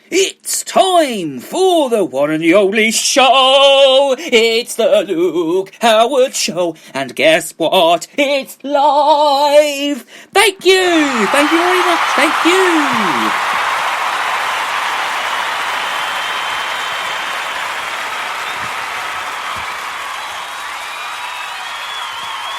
It's time for the one and the only show. It's the Luke Howard Show. And guess what? It's live. Thank you. Thank you very much. Thank you.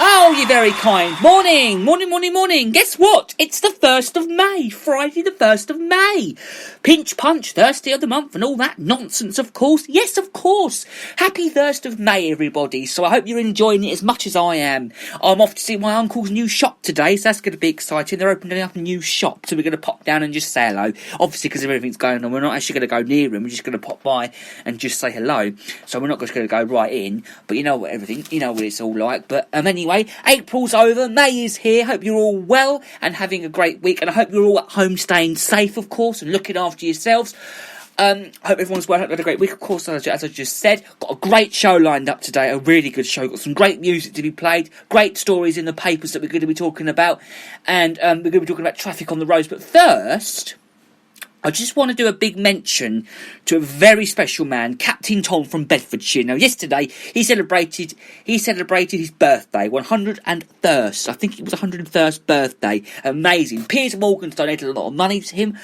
Oh, you're very kind. Morning. Guess what? It's the 1st of May. Friday the 1st of May. Pinch punch, Thursday of the month and all that nonsense, of course. Yes, of course. Happy 1st of May, everybody. So I hope you're enjoying it as much as I am. I'm off to see my uncle's new shop today, so that's going to be exciting. They're opening up a new shop, so we're going to pop down and just say hello. Obviously, because of everything's going on, we're not actually going to go near him. We're just going to pop by and just say hello. So we're not just going to go right in. But you know what it's all like. But anyway, April's over, May is here. Hope you're all well and having a great week, and I hope you're all at home staying safe, of course, and looking after yourselves. Hope everyone's well. Hope you had a great week, of course, as I just said. Got a great show lined up today, a really good show. Got some great music to be played, great stories in the papers that we're going to be talking about, and we're going to be talking about traffic on the roads. But first, I just want to do a big mention to a very special man, Captain Tom from Bedfordshire. Now, yesterday he celebrated his birthday, 101st. I think it was 101st birthday. Amazing. Piers Morgan's donated a lot of money to him.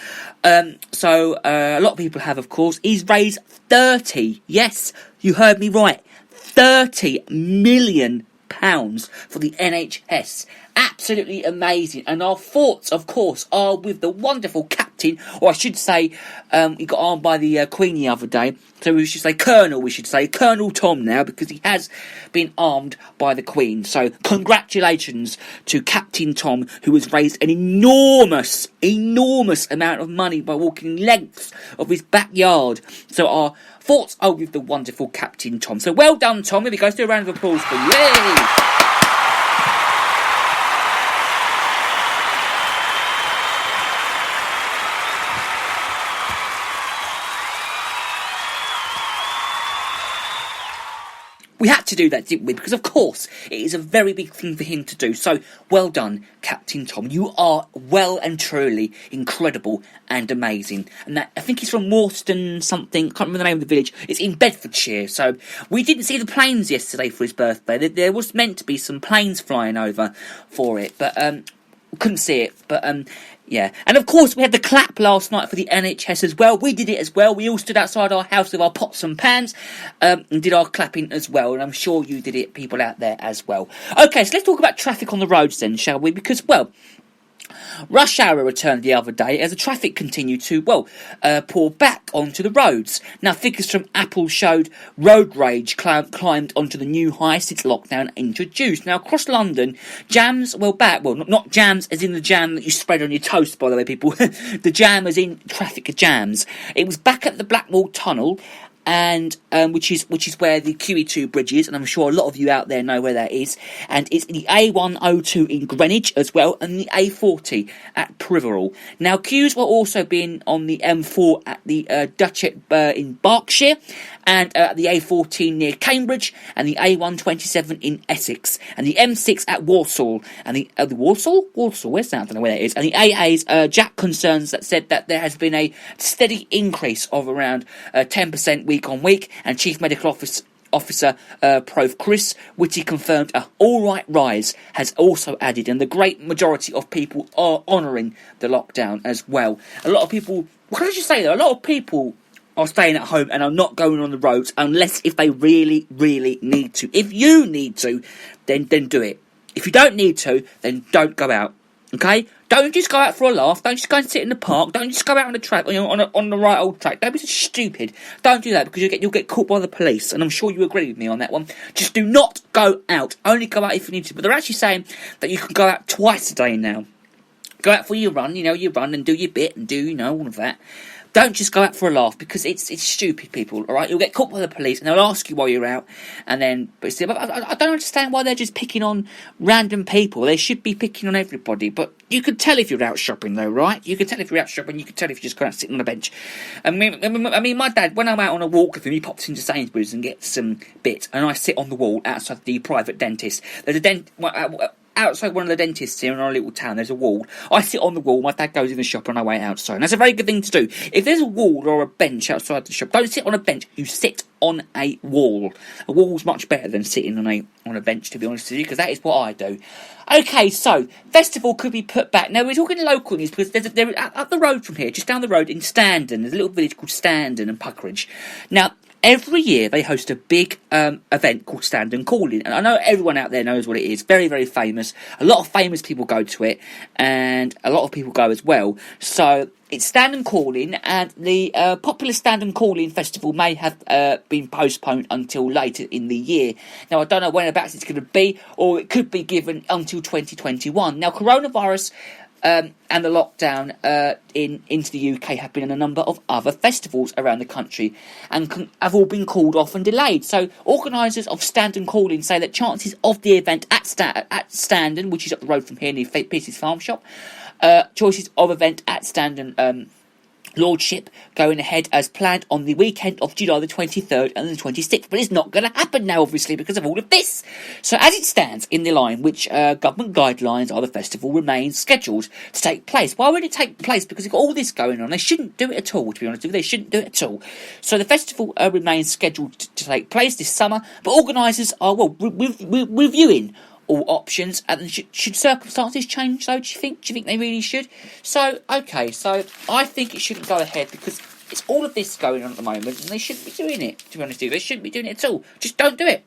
So a lot of people have, of course. He's raised 30. Yes, you heard me right. 30 million pounds for the NHS. Absolutely amazing. And our thoughts, of course, are with the wonderful captain, or I should say, he got armed by the Queen the other day. So we should say Colonel Tom now, because he has been armed by the Queen. So congratulations to Captain Tom, who has raised an enormous amount of money by walking lengths of his backyard. So our thoughts are with the wonderful Captain Tom. So well done, Tom. Here we go. Let's do a round of applause for you. Yay! We had to do that, didn't we? Because, of course, it is a very big thing for him to do. So, well done, Captain Tom. You are well and truly incredible and amazing. And that, I think he's from Worston something. Can't remember the name of the village. It's in Bedfordshire. So, we didn't see the planes yesterday for his birthday. There was meant to be some planes flying over for it. But, couldn't see it. But, yeah, and of course we had the clap last night for the NHS as well. We did it as well. We all stood outside our house with our pots and pans and did our clapping as well. And I'm sure you did it, people out there as well. Okay, so let's talk about traffic on the roads then, shall we? Because, well, rush hour returned the other day as the traffic continued to, pour back onto the roads. Now, figures from Apple showed road rage climbed onto the new high since lockdown introduced. Now, across London, jams, not jams as in the jam that you spread on your toast, by the way, people. The jam as in traffic jams. It was back at the Blackwall Tunnel, and which is where the QE2 bridge is, and I'm sure a lot of you out there know where that is. And it's the A102 in Greenwich as well, and the A40 at Priverall. Now, queues were also being on the M4 at the Duchet in Berkshire, and the A14 near Cambridge, and the A127 in Essex, and the M6 at Walsall, and the Walsall, where's that? I don't know where that is. And the AA's Jack concerns that said that there has been a steady increase of around 10% week on week, and Chief Medical Officer Prof Chris Whitty confirmed a all-right rise has also added, and the great majority of people are honouring the lockdown as well. A lot of people, what can I just say though, a lot of people are staying at home and are not going on the roads unless if they really, really need to. If you need to, then do it. If you don't need to, then don't go out. Okay? Don't just go out for a laugh. Don't just go and sit in the park. Don't just go out on the track, on the right old track. Don't be so stupid. Don't do that, because you'll get caught by the police. And I'm sure you agree with me on that one. Just do not go out. Only go out if you need to. But they're actually saying that you can go out twice a day now. Go out for your run, you run and do your bit and do, all of that. Don't just go out for a laugh, because it's stupid, people, all right? You'll get caught by the police, and they'll ask you why you're out, and then... But I don't understand why they're just picking on random people. They should be picking on everybody, but you could tell if you're out shopping, though, right? You can tell if you're out shopping, you can tell if you're just going out sitting on a bench. I mean, my dad, when I'm out on a walk with him, he pops into Sainsbury's and gets some bits, and I sit on the wall outside the private dentist. There's a outside one of the dentists here in our little town. There's a wall. I sit on the wall. My dad goes in the shop and I wait outside. And that's a very good thing to do. If there's a wall or a bench outside the shop, don't sit on a bench. You sit on a wall. A wall's much better than sitting on a bench, to be honest with you, because that is what I do. Okay, so festival could be put back. Now we're talking local news because there up the road from here, just down the road in Standon, there's a little village called Standon and Puckeridge. Now, every year they host a big event called Standon Calling, and I know everyone out there knows what it is. Very, very famous. A lot of famous people go to it, and a lot of people go as well. So it's Standon Calling, and the popular Standon Calling festival may have been postponed until later in the year. Now I don't know whenabouts it's going to be, or it could be given until 2021. Now coronavirus and the lockdown into the UK have been in a number of other festivals around the country and have all been called off and delayed. So organisers of Standon Calling say that chances of the event at Standon, which is up the road from here near Pierce's Farm Shop, choices of event at Standon Lordship going ahead as planned on the weekend of July the 23rd and the 26th, but it's not going to happen now, obviously, because of all of this. So as it stands in the line, which government guidelines are, the festival remains scheduled to take place. Why would it take place? Because they've got all this going on. They shouldn't do it at all, to be honest with you. They shouldn't do it at all. So the festival remains scheduled to take place this summer, but organisers are, reviewing all options, and should circumstances change though? Do you think they really should? So okay, so I think it shouldn't go ahead because it's all of this going on at the moment, and they shouldn't be doing it. To be honest with you, they shouldn't be doing it at all. Just don't do it.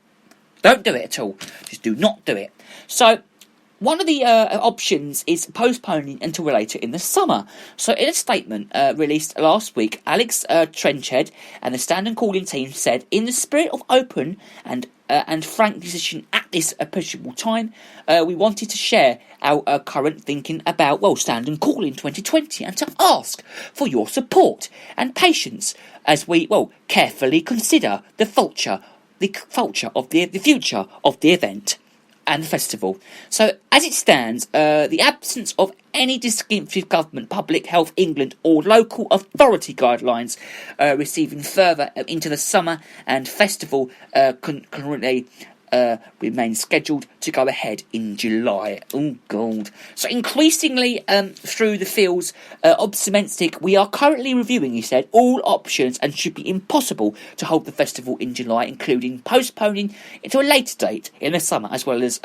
Don't do it at all. Just do not do it. So one of the options is postponing until later in the summer. So in a statement released last week, Alex Trenchhead and the Standon Calling team said, in the spirit of open and frank decision at this appreciable time, we wanted to share our current thinking about, Standon Calling 2020 and to ask for your support and patience as we, carefully consider the future of the future of the event and the festival. So, as it stands, the absence of any descriptive government, Public Health England or local authority guidelines receiving further into the summer and festival currently remain scheduled to go ahead in July. Oh, God. So increasingly through the fields optimistic, we are currently reviewing, he said, all options and should be impossible to hold the festival in July, including postponing it to a later date in the summer, as well as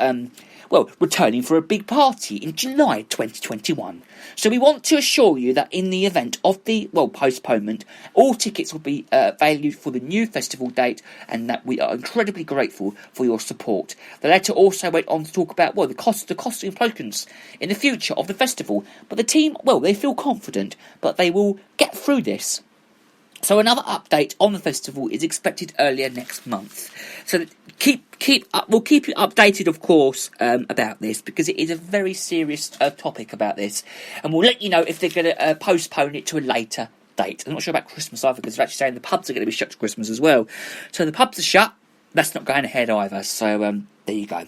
returning for a big party in July 2021. So we want to assure you that in the event of the postponement, all tickets will be valued for the new festival date, and that we are incredibly grateful for your support. The letter also went on to talk about the cost implications in the future of the festival. But the team, they feel confident, but they will get through this. So another update on the festival is expected earlier next month. So we'll keep you updated, of course, about this, because it is a very serious topic about this, and we'll let you know if they're going to postpone it to a later date. I'm not sure about Christmas either, because they're actually saying the pubs are going to be shut to Christmas as well. So the pubs are shut. That's not going ahead either. So there you go.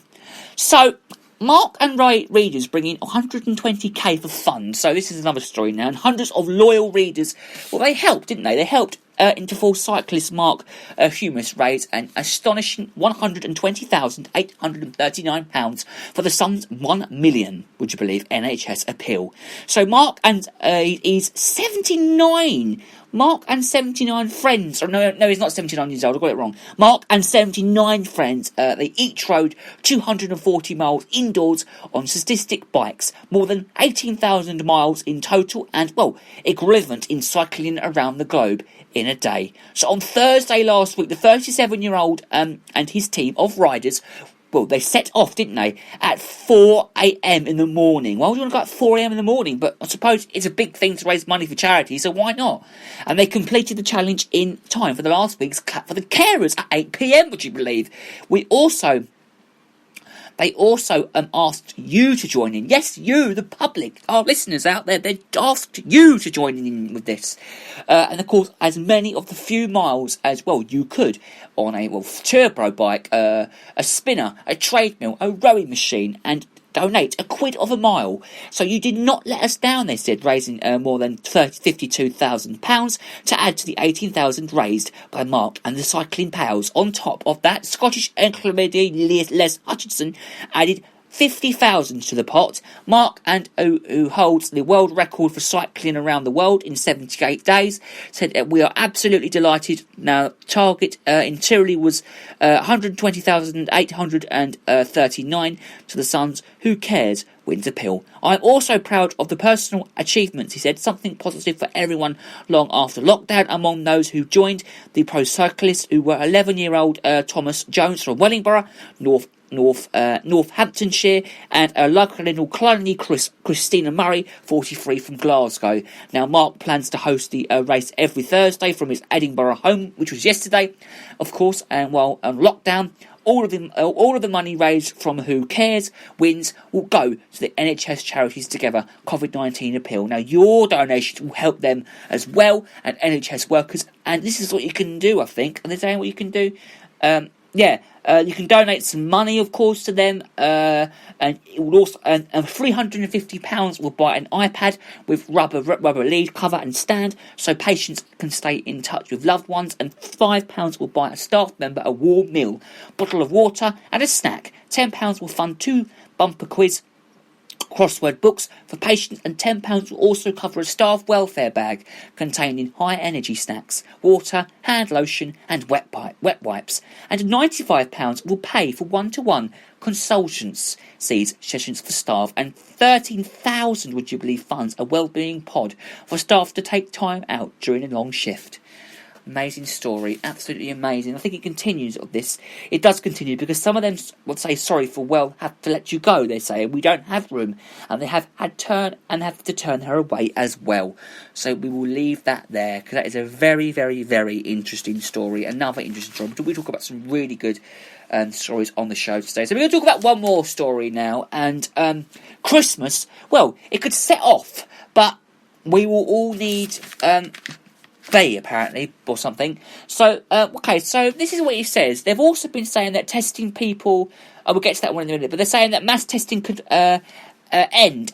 So Mark and Ray readers bring in 120k for fun. So this is another story now. And hundreds of loyal readers, they helped, didn't they? They helped Interval cyclist Mark Humus raise an astonishing £120,839 for the son's £1 million, would you believe, NHS appeal. So Mark and he's 79. Mark and 79 friends. Oh, no, he's not 79 years old. I got it wrong. Mark and 79 friends. They each rode 240 miles indoors on statistic bikes. More than 18,000 miles in total, and, equivalent in cycling around the globe in a day. So on Thursday last week, the 37-year-old and his team of riders, they set off, didn't they, at 4 a.m. in the morning. Why would you want to go at 4 a.m. in the morning? But I suppose it's a big thing to raise money for charity, so why not? And they completed the challenge in time for the last week's clap for the carers at 8 p.m, would you believe? They also asked you to join in. Yes, you, the public, our listeners out there, they asked you to join in with this. And of course, as many of the few miles as you could on a turbo bike, a spinner, a treadmill, a rowing machine, and donate £1 a mile. So you did not let us down, they said, raising more than £52,000 to add to the £18,000 raised by Mark and the Cycling Pals. On top of that, Scottish encyclopedia Les Hutchinson added 50,000 to the pot. Mark, who holds the world record for cycling around the world in 78 days, said that we are absolutely delighted. Now, target interiorly was 120,839 to the Sun's Who Cares wins appeal. I'm also proud of the personal achievements, he said, something positive for everyone long after lockdown. Among those who joined, the pro cyclists who were 11-year-old Thomas Jones from Wellingborough, Northamptonshire, and local little Cloney Christina Murray, 43, from Glasgow. Now, Mark plans to host the race every Thursday from his Edinburgh home, which was yesterday, of course, and while on lockdown, all of the money raised from Who Cares Wins will go to the NHS Charities Together COVID-19 appeal. Now, your donations will help them as well, and NHS workers, and this is what you can do, I think. And they're saying what you can do. You can donate some money, of course, to them, and it will also, and £350 will buy an iPad with rubber lead cover and stand, so patients can stay in touch with loved ones, and £5 will buy a staff member a warm meal, bottle of water, and a snack. £10 will fund 2 bumper quiz crossword books for patients, and £10 will also cover a staff welfare bag containing high energy snacks, water, hand lotion and wet wipes, and £95 will pay for one-to-one consultancies sessions for staff, and 13,000, would you believe, funds a wellbeing pod for staff to take time out during a long shift. Amazing story, absolutely amazing. I think it continues of this. It does continue because some of them will say sorry for have to let you go. They say we don't have room, and they have to turn her away as well. So we will leave that there because that is a very, very, very interesting story. Another interesting story. We talk about some really good stories on the show today. So we're going to talk about one more story now, and Christmas. Well, it could set off, but we will all need apparently, or something. So, so this is what he says. They've also been saying that testing people, we'll get to that one in a minute, but they're saying that mass testing could end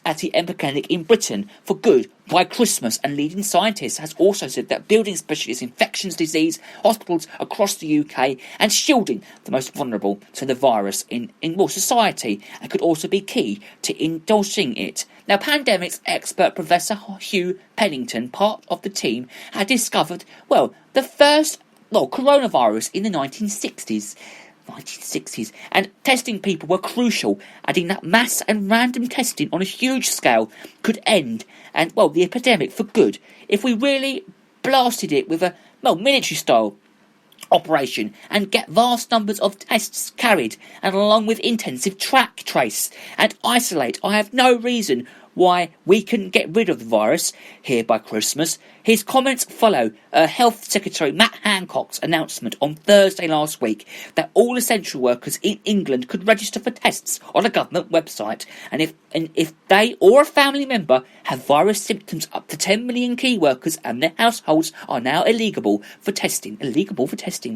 at the epidemic in Britain for good by Christmas, and leading scientists has also said that building specialist infections disease hospitals across the UK and shielding the most vulnerable to the virus in society, and could also be key to indulging it. Now, pandemics expert Professor Hugh Pennington, part of the team, had discovered, the first coronavirus in the 1960s, and testing people were crucial, adding that mass and random testing on a huge scale could end the epidemic for good if we really blasted it with a military style operation and get vast numbers of tests carried, and along with intensive trace and isolate. I have no reason why we couldn't get rid of the virus here by Christmas. His comments follow Health Secretary Matt Hancock's announcement on Thursday last week that all essential workers in England could register for tests on a government website, and if they or a family member have virus symptoms, up to 10 million key workers and their households are now eligible for testing.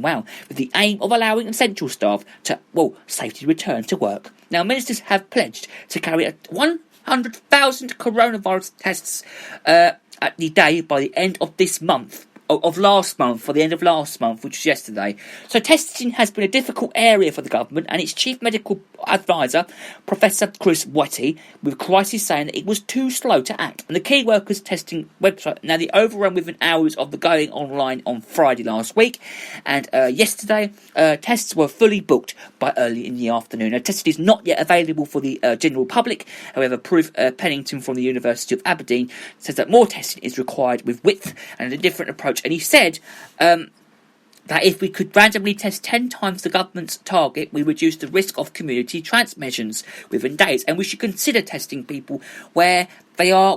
Wow. With the aim of allowing essential staff to safely return to work. Now, ministers have pledged to carry 100,000 coronavirus tests at the day by the end of this month, of last month, for the end of last month, which was yesterday. So testing has been a difficult area for the government, and its chief medical advisor, Professor Chris Whitty, with Crisis saying that it was too slow to act. And the key workers testing website, now the overrun within hours of the going online on Friday last week, and yesterday tests were fully booked by early in the afternoon. Now, testing is not yet available for the general public. However, Pennington from the University of Aberdeen says that more testing is required with width and a different approach. And he said that if we could randomly test 10 times the government's target, we reduce the risk of community transmissions within days. And we should consider testing people where they are,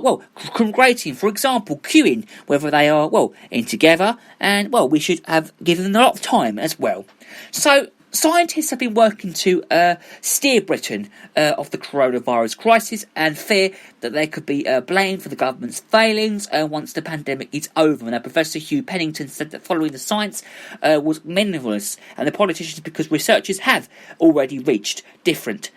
congregating, for example, queuing, whether they are, in together. And, we should have given them a lot of time as well. So, scientists have been working to steer Britain of the coronavirus crisis, and fear that they could be blamed for the government's failings once the pandemic is over. Now, Professor Hugh Pennington said that following the science was meaningless, and the politicians, because researchers have already reached different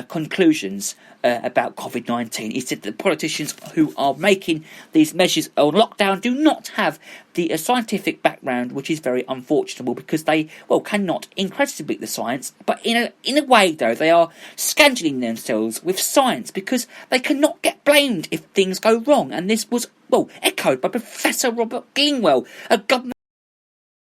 conclusions about COVID-19. He said that politicians who are making these measures on lockdown do not have the scientific background, which is very unfortunate because they, cannot incredibly the science, but in a way, though, they are scandaling themselves with science because they cannot get blamed if things go wrong. And this was, echoed by Professor Robert Glingwell, a government